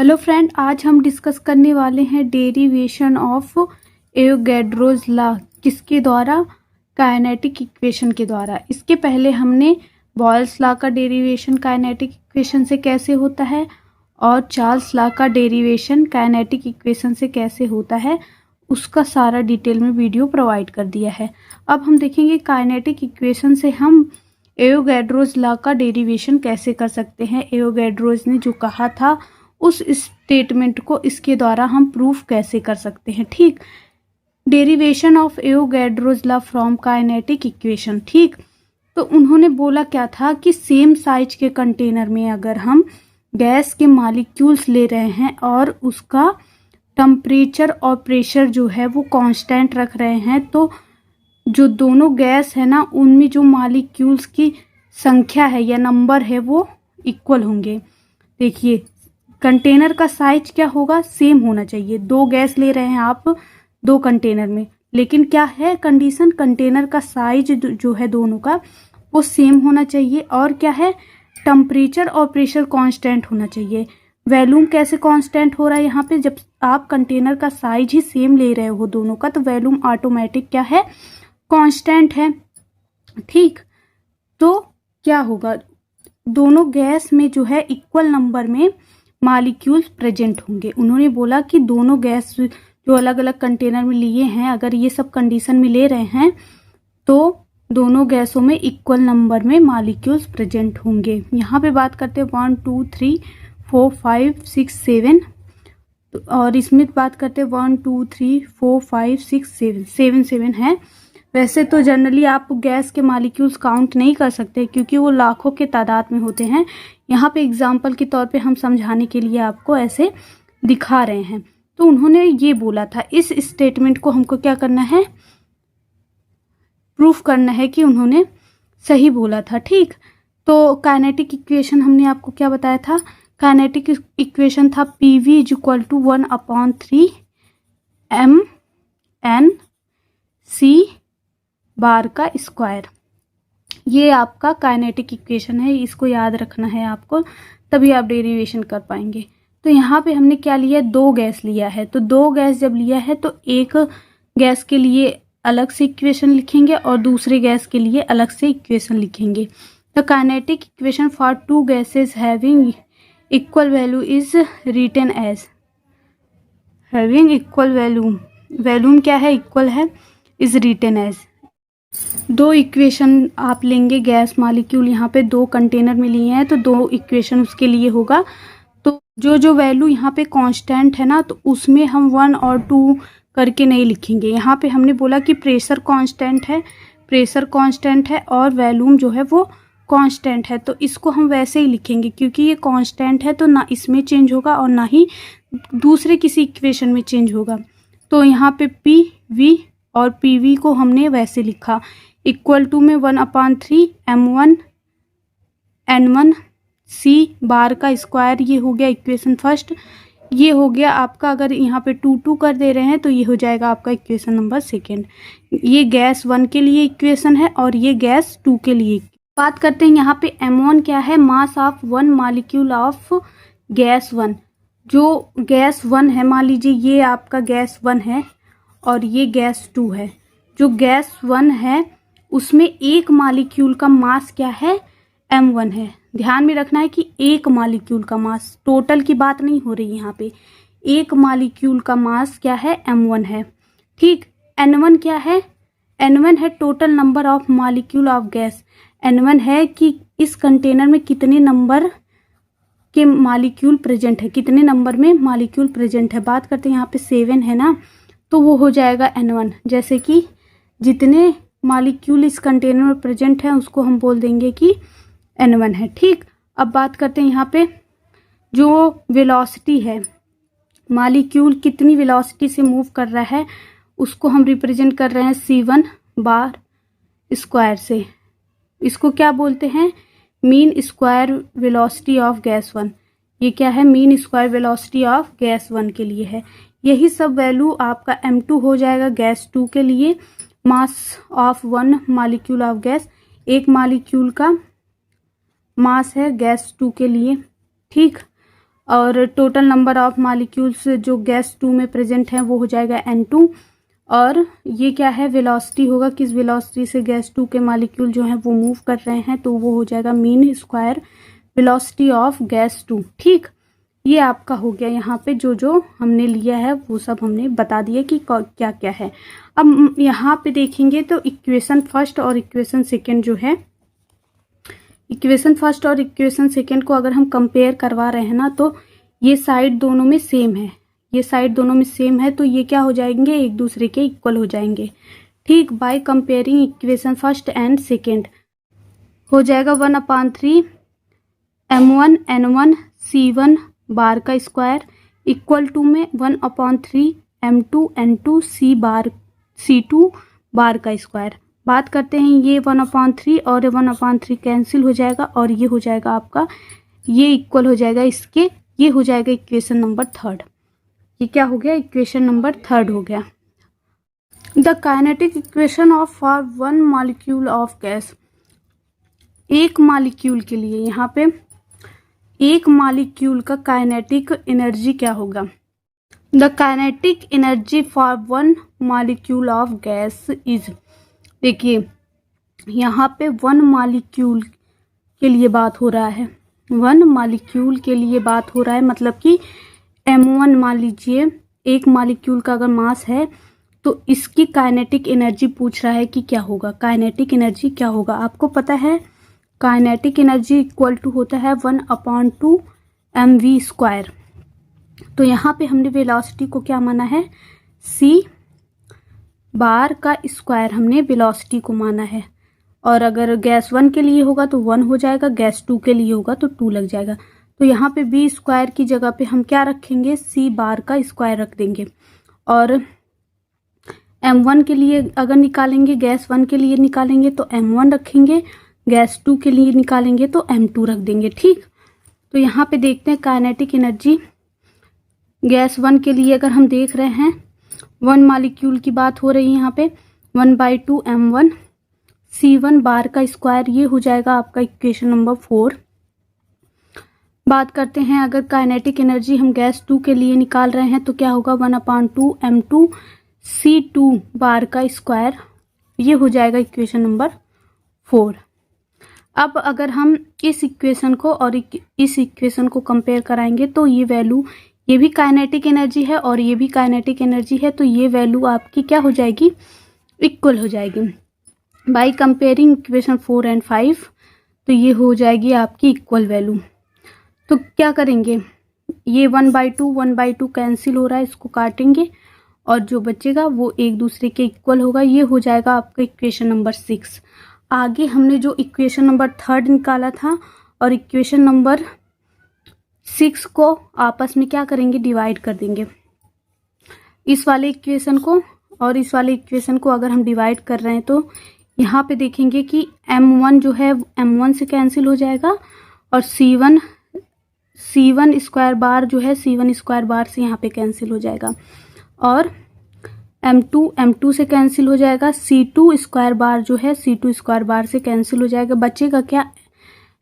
Hello friend, आज हम discuss करने वाले हैं डेरिवेशन ऑफ एवोगैड्रोस लॉ। किसके द्वारा? काइनेटिक इक्वेशन के द्वारा। इसके पहले हमने बॉयल्स लॉ का डेरिवेशन काइनेटिक इक्वेशन से कैसे होता है और चार्ल्स लॉ का डेरिवेशन काइनेटिक इक्वेशन से कैसे होता है उसका सारा डिटेल में वीडियो प्रोवाइड कर दिया है। अब हम देखेंगे काइनेटिक इक्वेशन से हम एवोगैड्रोस लॉ का डेरिवेशन कैसे कर सकते हैं। एवोगैड्रोस ने जो कहा था उस स्टेटमेंट को इसके द्वारा हम प्रूफ कैसे कर सकते हैं। ठीक, derivation of Avogadro's law from kinetic equation. ठीक, तो उन्होंने बोला क्या था कि सेम साइज के कंटेनर में अगर हम गैस के मॉलिक्यूल्स ले रहे हैं और उसका टेम्परेचर और प्रेशर जो है वो कांस्टेंट रख रहे हैं, तो जो दोनों गैस है ना उनमें जो मॉलिक्यूल्स की संख्या है या नंबर है वो इक्वल होंगे। देखिए, कंटेनर का साइज क्या होगा? सेम होना चाहिए। दो गैस ले रहे हैं आप दो कंटेनर में, लेकिन क्या है कंडीशन? कंटेनर का साइज जो है दोनों का वो सेम होना चाहिए। और क्या है? टेम्परेचर और प्रेशर कांस्टेंट होना चाहिए। वॉल्यूम कैसे कांस्टेंट हो रहा है यहाँ पे? जब आप कंटेनर का साइज ही सेम ले रहे हो दोनों का, तो वॉल्यूम ऑटोमेटिक क्या है? कांस्टेंट है। ठीक, तो क्या होगा? दोनों गैस में जो है इक्वल नंबर में मॉलिक्यूल्स प्रेजेंट होंगे। उन्होंने बोला कि दोनों गैस जो अलग अलग कंटेनर में लिए हैं, अगर ये सब कंडीशन में ले रहे हैं तो दोनों गैसों में इक्वल नंबर में मॉलिक्यूल्स प्रेजेंट होंगे। यहाँ पे बात करते हैं 1 2 3 4 5 6 7, और इसमें बात करते हैं 1 2 3 4 5 6 7 7 है। वैसे तो जनरली आप गैस के मॉलिक्यूल्स काउंट नहीं कर सकते क्योंकि वो लाखों के तादाद में होते हैं। यहाँ पे एग्जाम्पल के तौर पे हम समझाने के लिए आपको ऐसे दिखा रहे हैं। तो उन्होंने ये बोला था, इस स्टेटमेंट को हमको क्या करना है? प्रूफ करना है कि उन्होंने सही बोला था। ठीक, तो काइनेटिक इक्वेशन हमने आपको क्या बताया था? काइनेटिक इक्वेशन था PV is equal to 1/3 mNc bar का स्क्वायर। ये आपका काइनेटिक इक्वेशन है, इसको याद रखना है आपको, तभी आप डेरिवेशन कर पाएंगे। तो यहाँ पे हमने क्या लिया? दो गैस लिया है। तो दो गैस जब लिया है तो एक गैस के लिए अलग से इक्वेशन लिखेंगे और दूसरे गैस के लिए अलग से इक्वेशन लिखेंगे। The kinetic equation for two gases having equal value is written as having equal volume क्या है? इक्वल है, इज रिटन एज। दो इक्वेशन आप लेंगे, गैस मॉलिक्यूल यहाँ पे दो कंटेनर में लिए हैं तो दो इक्वेशन उसके लिए होगा। तो जो वैल्यू यहाँ पे कांस्टेंट है ना, तो उसमें हम 1 और 2 करके नहीं लिखेंगे। यहाँ पे हमने बोला कि प्रेशर कांस्टेंट है और वॉल्यूम जो है वो कांस्टेंट है, तो इसको हम वैसे ही लिखेंगे क्योंकि ये कांस्टेंट है, तो ना इसमें चेंज होगा और ना ही दूसरे किसी इक्वेशन में चेंज होगा। तो यहाँ पे PV और PV को हमने वैसे लिखा, इक्वल टू में 1/3 M1N1C बार का स्क्वायर। ये हो गया इक्वेशन फर्स्ट। ये हो गया आपका, अगर यहाँ पे 2 कर दे रहे हैं तो ये हो जाएगा आपका इक्वेशन नंबर सेकेंड। ये गैस 1 के लिए इक्वेशन है और ये गैस 2 के लिए। बात करते हैं यहाँ पे M1 क्या है? Mass of 1 molecule of gas 1। जो गैस 1 है, मान लीजिए ये आपका गैस 1 है और ये गैस 2 है। जो गैस 1 है उसमें एक मॉलिक्यूल का मास क्या है? M1 है। ध्यान में रखना है कि एक मॉलिक्यूल का मास, टोटल की बात नहीं हो रही यहाँ पे। एक मॉलिक्यूल का मास क्या है? M1 है। ठीक, N1 क्या है? N1 है total number of molecule of gas. N1 है कि इस कंटेनर में कितने नंबर के मॉलिक्यूल प्रेजेंट है, कितने नंबर में मॉलिक्यूल प्रेजेंट है। बात करते हैं यहाँ पे 7 है ना, तो वो हो जाएगा N1। जैसे कि जितने मॉलिक्यूल इस कंटेनर में प्रेजेंट है उसको हम बोल देंगे कि N1 है। ठीक, अब बात करते हैं यहाँ पे जो वेलोसिटी है, मॉलिक्यूल कितनी वेलोसिटी से मूव कर रहा है उसको हम रिप्रेजेंट कर रहे हैं C1 बार स्क्वायर से। इसको क्या बोलते हैं? Mean square velocity of gas 1। ये क्या है? Mean square velocity of gas 1 के लिए है। यही सब वैल्यू आपका M2 हो जाएगा गैस 2 के लिए। Mass of 1 molecule of gas, एक मॉलिक्यूल का मास है गैस 2 के लिए। ठीक, और टोटल नंबर ऑफ मॉलिक्यूल्स जो गैस 2 में प्रेजेंट हैं वो हो जाएगा N2। और ये क्या है, वेलोसिटी होगा, किस वेलोसिटी से गैस 2 के मॉलिक्यूल जो हैं वो मूव कर रहे हैं, तो वो हो जाएगा mean square velocity of gas 2। ठीक, ये आपका हो गया। यहाँ पे जो जो हमने लिया है वो सब हमने बता दिया कि क्या क्या है। अब यहाँ पे देखेंगे तो इक्वेशन फर्स्ट और इक्वेशन सेकेंड जो है, इक्वेशन फर्स्ट और इक्वेशन सेकेंड को अगर हम कंपेयर करवा रहे हैं ना, तो ये साइड दोनों में सेम है, ये साइड दोनों में सेम है, तो ये क्या हो जाएंगे, एक दूसरे के इक्वल हो जाएंगे। ठीक, by comparing equation first and second हो जाएगा 1/3 m1 n1 c1 बार का स्क्वायर इक्वल टू में 1/3 m2 n2 c2 बार का स्क्वायर। बात करते हैं, ये 1/3 और 1/3 कैंसिल हो जाएगा और ये हो जाएगा आपका, ये इक्वल हो जाएगा इसके, ये हो जाएगा इक्वेशन नंबर थर्ड। ये क्या हो गया, इक्वेशन नंबर थर्ड हो गया। The kinetic equation of for one molecule of gas, एक मॉलिक्यूल के लिए, यहाँ पे एक मॉलिक्यूल का काइनेटिक एनर्जी क्या होगा। The kinetic energy for one molecule of gas is, देखिए यहाँ पे वन मॉलिक्यूल के लिए बात हो रहा है, वन मॉलिक्यूल के लिए बात हो रहा है, मतलब कि m1 मान लीजिए, एक मॉलिक्यूल का अगर मास है तो इसकी काइनेटिक एनर्जी पूछ रहा है कि क्या होगा, काइनेटिक एनर्जी क्या होगा। आपको पता है काइनेटिक एनर्जी इक्वल टू होता है 1/2 mv²। तो यहाँ पे हमने वेलोसिटी को क्या माना है, c बार का स्क्वायर हमने वेलोसिटी को माना है। और अगर गैस 1 के लिए होगा तो 1 हो जाएगा, गैस 2 के लिए होगा तो 2 लग जाएगा। तो यहाँ पे v² की जगह पे हम क्या रखेंगे, c बार का स्क्वायर रख देंगे। और m1 के लिए अगर निकालेंगे, गैस 1 के लिए निकालेंगे तो m1 रखेंगे, गैस 2 के लिए निकालेंगे तो m2 रख देंगे। ठीक, तो यहाँ पे देखते हैं काइनेटिक एनर्जी गैस 1 के लिए अगर हम देख रहे हैं, वन मॉलिक्यूल की बात हो रही है यहाँ पे, 1/2 m1 c1 बार का स्क्वायर, ये हो जाएगा आपका इक्वेशन नंबर 4। बात करते हैं, अगर काइनेटिक एनर्जी हम गैस 2 के लिए निकाल रहे हैं तो क्या होगा, 1/2 m2 c2 बार का स्क्वायर, ये हो जाएगा इक्वेशन नंबर 4। अब अगर हम इस इक्वेशन को और इस इक्वेशन को कंपेयर कराएंगे तो ये वैल्यू, ये भी काइनेटिक एनर्जी है और ये भी काइनेटिक एनर्जी है, तो ये वैल्यू आपकी क्या हो जाएगी, इक्वल हो जाएगी। बाय कंपेयरिंग इक्वेशन 4 एंड 5 तो ये हो जाएगी आपकी इक्वल वैल्यू। तो क्या करेंगे, ये 1/2 कैंसिल हो रहा है, इसको काटेंगे और जो बचेगा वो एक दूसरे के इक्वल होगा, ये हो जाएगा आपका इक्वेशन नंबर 6। आगे हमने जो इक्वेशन नंबर 3 निकाला था और इक्वेशन नंबर 6 को आपस में क्या करेंगे, डिवाइड कर देंगे। इस वाले इक्वेशन को और इस वाले इक्वेशन को अगर हम डिवाइड कर रहे हैं तो यहाँ पे देखेंगे कि m1 जो है m1 से कैंसिल हो जाएगा और c1 स्क्वायर बार जो है c1 स्क्वायर बार से यहाँ पे कैंसिल हो जाएगा और m2 से कैंसिल हो जाएगा, c2 स्क्वायर बार जो है c2 स्क्वायर बार से कैंसिल हो जाएगा, बचेगा क्या,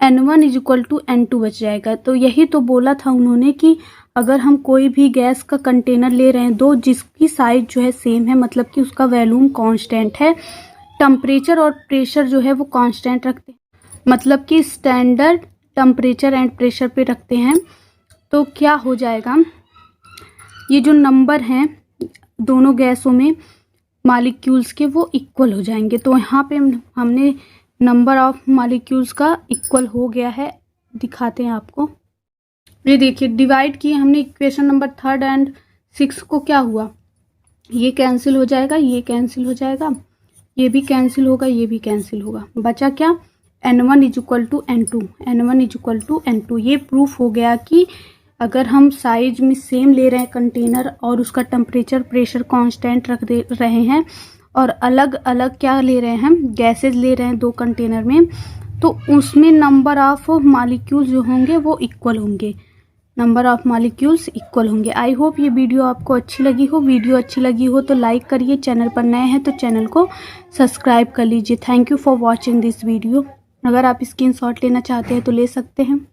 n1 = n2 बच जाएगा। तो यही तो बोला था उन्होंने कि अगर हम कोई भी गैस का कंटेनर ले रहे हैं दो जिसकी साइज जो है सेम है, मतलब कि उसका वॉल्यूम कांस्टेंट है, टेम्परेचर और प्रेशर जो है वो कांस्टेंट रखते हैं, मतलब कि स्टैंडर्ड टेम्परेचर एंड प्रेशर पे रखते हैं, तो क्या हो जाएगा, ये जो नंबर हैं दोनों गैसों में मॉलिक्यूल्स के वो इक्वल हो जाएंगे। तो यहाँ पे हमने नंबर ऑफ मॉलिक्यूल्स का इक्वल हो गया है, दिखाते हैं आपको। ये देखिए डिवाइड किए हमने इक्वेशन नंबर 3 एंड 6 को, क्या हुआ, ये कैंसिल हो जाएगा, ये कैंसिल हो जाएगा, ये भी कैंसिल होगा, ये भी कैंसिल होगा, बचा क्या, n1 = n2, n1 = n2। ये प्रूफ हो गया कि अगर हम साइज में सेम ले रहे हैं कंटेनर और उसका टेम्परेचर प्रेशर कांस्टेंट रख दे रहे हैं और अलग अलग क्या ले रहे हैं, गैसेज ले रहे हैं दो कंटेनर में, तो उसमें नंबर ऑफ मॉलिक्यूल्स जो होंगे वो इक्वल होंगे, नंबर ऑफ मॉलिक्यूल्स इक्वल होंगे। आई होप ये वीडियो आपको अच्छी लगी हो। वीडियो अच्छी लगी हो तो लाइक करिए, चैनल पर नए हैं तो चैनल को सब्सक्राइब कर लीजिए। Thank you for watching this video. अगर आप स्क्रीनशॉट लेना चाहते हैं तो ले सकते हैं।